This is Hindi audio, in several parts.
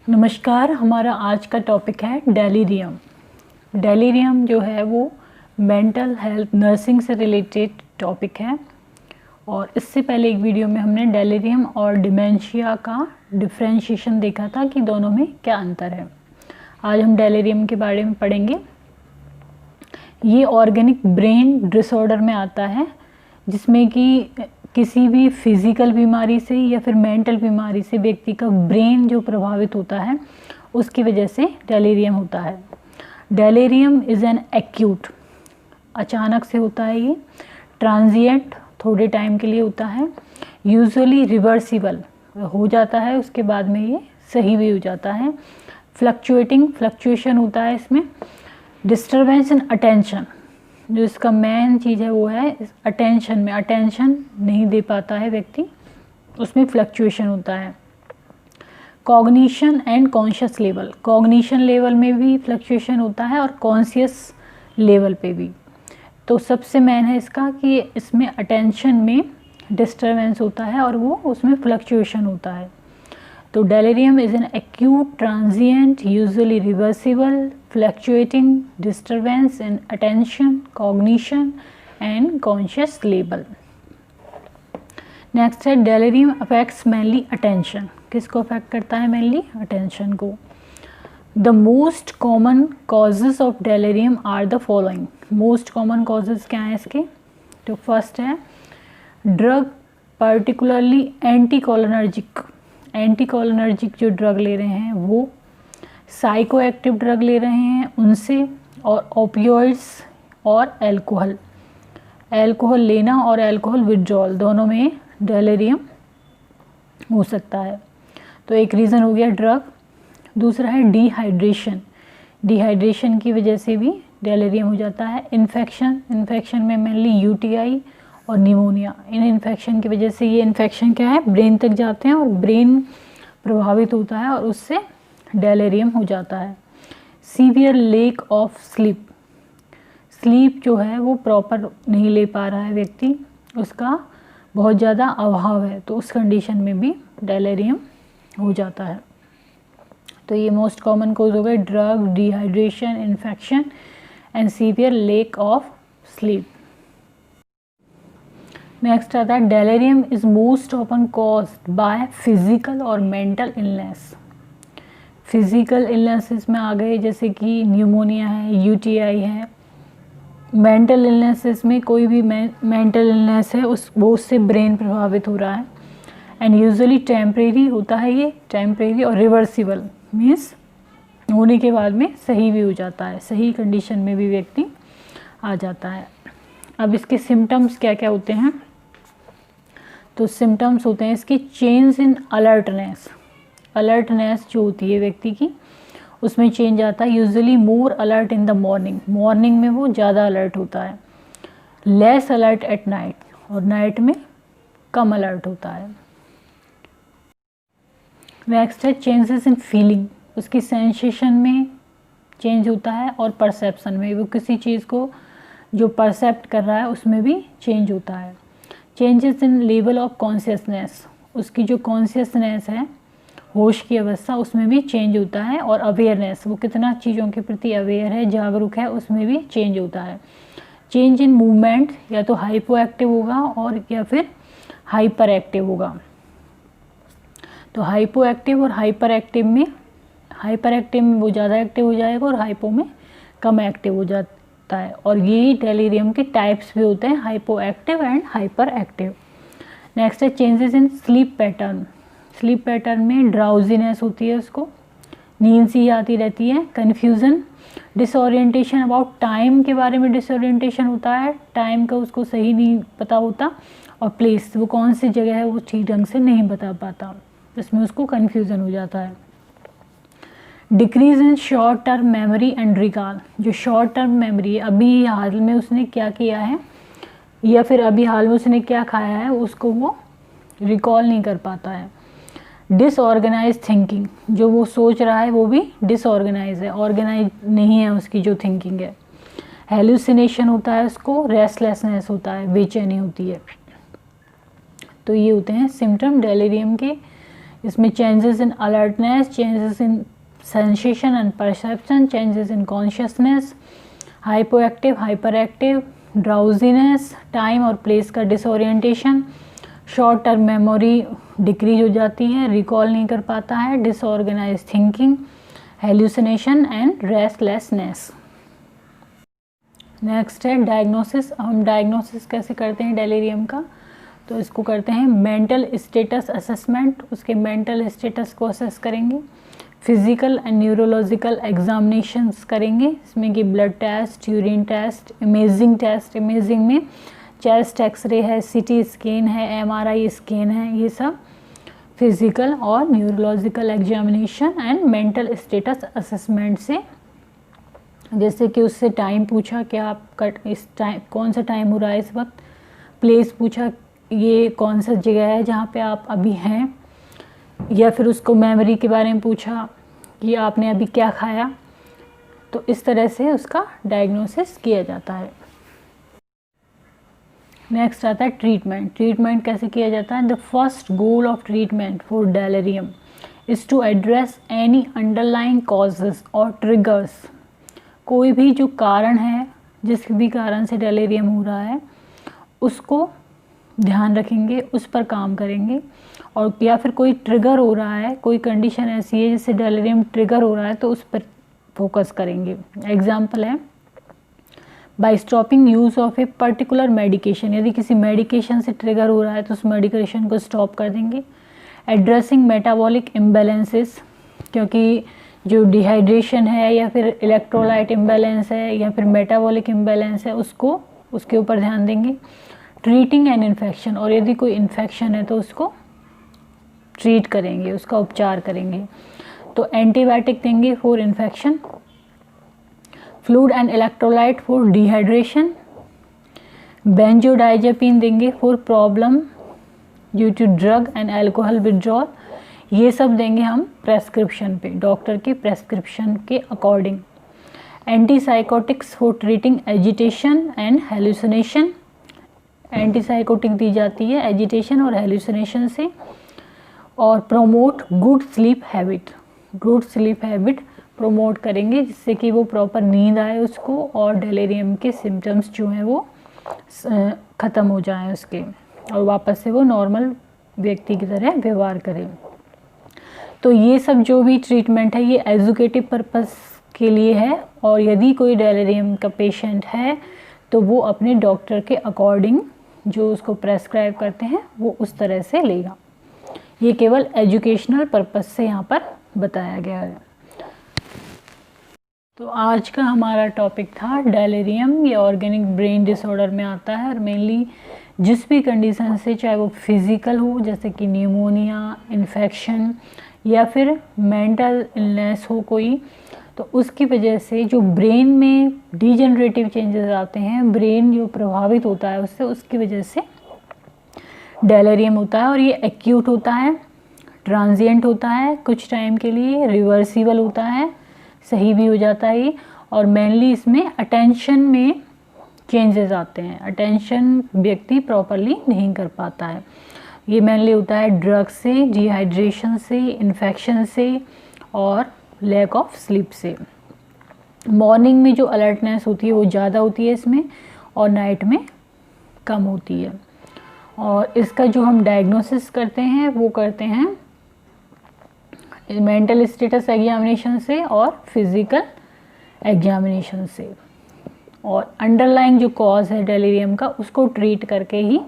नमस्कार। हमारा आज का टॉपिक है डेलीरियम। डेलीरियम जो है वो मेंटल हेल्थ नर्सिंग से रिलेटेड टॉपिक है और इससे पहले एक वीडियो में हमने डेलीरियम और डिमेंशिया का डिफरेंशिएशन देखा था कि दोनों में क्या अंतर है। आज हम डेलीरियम के बारे में पढ़ेंगे। ये ऑर्गेनिक ब्रेन डिसऑर्डर में आता है जिसमें कि किसी भी फिज़िकल बीमारी से या फिर मेंटल बीमारी से व्यक्ति का ब्रेन जो प्रभावित होता है उसकी वजह से डेलीरियम होता है। डेलीरियम इज़ एन एक्यूट, अचानक से होता है, ये ट्रांजिएंट, थोड़े टाइम के लिए होता है, यूजुअली रिवर्सिबल हो जाता है, उसके बाद में ये सही भी हो जाता है। फ्लक्चुएशन होता है इसमें। डिस्टर्बेंस इन अटेंशन, जो इसका मेन चीज़ है वो है अटेंशन में, अटेंशन नहीं दे पाता है व्यक्ति, उसमें फ्लक्चुएशन होता है। Cognition and conscious level, cognition level में भी फ्लक्चुएशन होता है और कॉन्शियस लेवल पे भी। तो सबसे मेन है इसका कि इसमें अटेंशन में डिस्टर्बेंस होता है और वो उसमें फ्लक्चुएशन होता है। तो delirium is an acute transient usually reversible fluctuating disturbance in attention, cognition and conscious level. Next है डेलीरियम अफेक्ट्स मेनली अटेंशन। किसको अफेक्ट करता है? मेनली अटेंशन को। The most common causes of delirium are the following. Most common causes क्या हैं इसके? तो फर्स्ट है ड्रग, पर्टिकुलरली एंटीकोलिनर्जिक, एंटीकोलिनर्जिक जो ड्रग ले रहे हैं वो, साइको एक्टिव ड्रग ले रहे हैं उनसे, और ओपियोइड्स और अल्कोहल, अल्कोहल लेना और अल्कोहल विड्रॉल दोनों में डेलीरियम हो सकता है। तो एक रीज़न हो गया ड्रग। दूसरा है डिहाइड्रेशन, डिहाइड्रेशन की वजह से भी डेलीरियम हो जाता है। इन्फेक्शन, इन्फेक्शन में मेनली यूटीआई और निमोनिया, इन इन्फेक्शन की वजह से, ये इन्फेक्शन क्या है, ब्रेन तक जाते हैं और ब्रेन प्रभावित होता है और उससे डेलीरियम हो जाता है। Severe lake of sleep, sleep जो है वो प्रॉपर नहीं ले पा रहा है व्यक्ति, उसका बहुत ज़्यादा अभाव है, तो उस कंडीशन में भी डेलीरियम हो जाता है। तो ये मोस्ट कॉमन कोज हो गए drug, dehydration, infection and severe lake of sleep. Next आता है delirium is most often caused by physical और मेंटल इलनेस। फिज़िकल इलनेसेस में आ गए जैसे कि न्यूमोनिया है, यूटीआई है। मेंटल इलनेसेस में कोई भी मेंटल इलनेस है वो उससे ब्रेन प्रभावित हो रहा है। एंड यूजुअली टेम्परेरी होता है, ये टेम्परेरी और रिवर्सिबल, मीन्स होने के बाद में सही भी हो जाता है, सही कंडीशन में भी व्यक्ति आ जाता है। अब इसके सिम्टम्स क्या क्या होते हैं? तो सिम्टम्स होते हैं इसकी चेंज इन अलर्टनेस, अलर्टनेस जो होती है व्यक्ति की उसमें चेंज आता है। Usually more alert in the morning, morning में वो ज़्यादा अलर्ट होता है। लेस अलर्ट एट नाइट, और नाइट में कम अलर्ट होता है। नेक्स्ट है चेंजेस इन फीलिंग, उसकी सेंसेशन में चेंज होता है और परसेप्शन में, वो किसी चीज़ को जो परसेप्ट कर रहा है उसमें भी चेंज होता है। Changes in level of consciousness, उसकी जो कॉन्शियसनेस है, होश की अवस्था, उसमें भी चेंज होता है। और अवेयरनेस, वो कितना चीज़ों के प्रति अवेयर है, जागरूक है, उसमें भी चेंज होता है। चेंज इन मूवमेंट, या तो हाइपो एक्टिव होगा और या फिर हाइपर एक्टिव होगा। तो हाइपो एक्टिव और हाइपर एक्टिव में, हाइपर एक्टिव में वो ज़्यादा एक्टिव हो जाएगा और हाइपो में कम एक्टिव हो जाता है। और यही डेलीरियम के टाइप्स भी होते हैं, hypoactive and hyperactive. Next है changes in sleep pattern, sleep pattern में ड्राउजीनेस होती है, उसको नींद सी आती रहती है। कन्फ्यूज़न, डिसओरिएंटेशन अबाउट टाइम के बारे में डिसओरिएंटेशन होता है, टाइम का उसको सही नहीं पता होता, और प्लेस, वो कौन सी जगह है वो ठीक ढंग से नहीं बता पाता, इसमें उसको कन्फ्यूज़न हो जाता है। Decrease in short term memory and recall, जो शॉर्ट टर्म मेमोरी है, अभी हाल में उसने क्या किया है या फिर अभी हाल में उसने क्या खाया है उसको वो रिकॉल नहीं कर पाता है। डिसऑर्गेनाइज थिंकिंग, जो वो सोच रहा है वो भी डिसऑर्गेनाइज है, ऑर्गेनाइज नहीं है उसकी जो थिंकिंग है। हेलुसिनेशन होता है उसको, रेस्टलेसनेस होता है, बेचैनी होती है। तो ये होते हैं सिम्टम डेलीरियम के इसमें changes in alertness, changes in sensation and perception, changes in consciousness, hypo active, hyper active, drowsiness, time और प्लेस का disorientation, short term memory decrease हो जाती है, रिकॉल नहीं कर पाता है, disorganise thinking, hallucination and restlessness. Next है डायग्नोसिस। हम डायग्नोसिस कैसे करते हैं डेलीरियम का, तो इसको करते हैं मेंटल स्टेटस असेसमेंट, उसके मेंटल स्टेटस को असेस करेंगे, फिजिकल एंड न्यूरोलॉजिकल एग्जामिनेशंस करेंगे, इसमें कि blood test, urine test, imaging test, imaging में चेस्ट एक्सरे है, सीटी स्कैन है, एमआरआई स्कैन है, ये सब फिजिकल और neurological examination and mental status assessment से। जैसे कि उससे टाइम पूछा कि आप इस टाइम कौन सा टाइम हो रहा है इस वक्त, प्लेस पूछा ये कौन सा जगह है जहाँ पे आप अभी हैं, या फिर उसको मेमोरी के बारे में पूछा कि आपने अभी क्या खाया। तो इस तरह से उसका डायग्नोसिस किया जाता है। नेक्स्ट आता है ट्रीटमेंट। ट्रीटमेंट कैसे किया जाता है? The first goal of treatment for delirium is to address any underlying causes और ट्रिगर्स। कोई भी जो कारण है, जिस भी कारण से डेलेरियम हो रहा है, उसको ध्यान रखेंगे, उस पर काम करेंगे। और या फिर कोई ट्रिगर हो रहा है, कोई कंडीशन ऐसी है जिससे डेलेरियम ट्रिगर हो रहा है, तो उस पर फोकस करेंगे। एग्जाम्पल है by stopping use of a particular medication. यदि किसी मेडिकेशन से ट्रिगर हो रहा है तो उस मेडिकेशन को स्टॉप कर देंगे। एड्रेसिंग मेटाबॉलिक इम्बैलेंसेस, क्योंकि जो डिहाइड्रेशन है या फिर इलेक्ट्रोलाइट इम्बैलेंस है या फिर मेटाबॉलिक इम्बैलेंस है, उसको उसके ऊपर ध्यान देंगे। ट्रीटिंग एन इन्फेक्शन, और यदि कोई इन्फेक्शन है तो उसको ट्रीट करेंगे, उसका उपचार करेंगे। तो एंटीबायोटिक देंगे for infection, fluid and electrolyte for dehydration, benzodiazepine देंगे for problem due to drug and alcohol withdrawal. ये सब देंगे हम प्रेस्क्रिप्शन पे, डॉक्टर के प्रेस्क्रिप्शन के according. Antipsychotics for treating agitation and hallucination. Antipsychotic दी जाती है एजिटेशन और हेलुसिनेशन से। और promote good sleep habit, good sleep habit promote करेंगे जिससे कि वो प्रॉपर नींद आए उसको, और डेलेरियम के सिम्टम्स जो हैं वो ख़त्म हो जाएं उसके, और वापस से वो नॉर्मल व्यक्ति की तरह व्यवहार करें। तो ये सब जो भी ट्रीटमेंट है ये एजुकेटिव पर्पस के लिए है, और यदि कोई डेलेरियम का पेशेंट है तो वो अपने डॉक्टर के अकॉर्डिंग जो उसको प्रेस्क्राइब करते हैं वो उस तरह से लेगा। ये केवल एजुकेशनल पर्पस से यहाँ पर बताया गया है। तो आज का हमारा टॉपिक था डेलेरियम। ये ऑर्गेनिक ब्रेन डिसऑर्डर में आता है, और मेनली जिस भी कंडीशन से, चाहे वो फिज़िकल हो जैसे कि न्यूमोनिया, इन्फेक्शन, या फिर मेंटल इलनेस हो कोई, तो उसकी वजह से जो ब्रेन में डिजेनरेटिव चेंजेस आते हैं, ब्रेन जो प्रभावित होता है उससे, उसकी वजह से डेलेरियम होता है। और ये एक्यूट होता है, ट्रांजिएंट होता है, कुछ टाइम के लिए, रिवर्सिबल होता है, सही भी हो जाता है ये। और मेनली इसमें अटेंशन में चेंजेस आते हैं, अटेंशन व्यक्ति प्रॉपरली नहीं कर पाता है। ये मेनली होता है ड्रग से, डिहाइड्रेशन से, इन्फेक्शन से, और लैक ऑफ स्लीप से। मॉर्निंग में जो अलर्टनेस होती है वो ज़्यादा होती है इसमें, और नाइट में कम होती है। और इसका जो हम डायग्नोसिस करते हैं वो करते हैं मेंटल स्टेटस एग्जामिनेशन से और फिज़िकल एग्जामिनेशन से। और अंडरलाइंग जो कॉज है डेलेरियम का उसको ट्रीट करके ही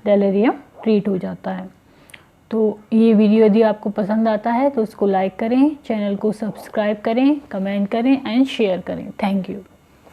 डेलेरियम ट्रीट हो जाता है। तो ये वीडियो यदि आपको पसंद आता है तो उसको लाइक करें, चैनल को सब्सक्राइब करें, कमेंट करें एंड शेयर करें। Thank you.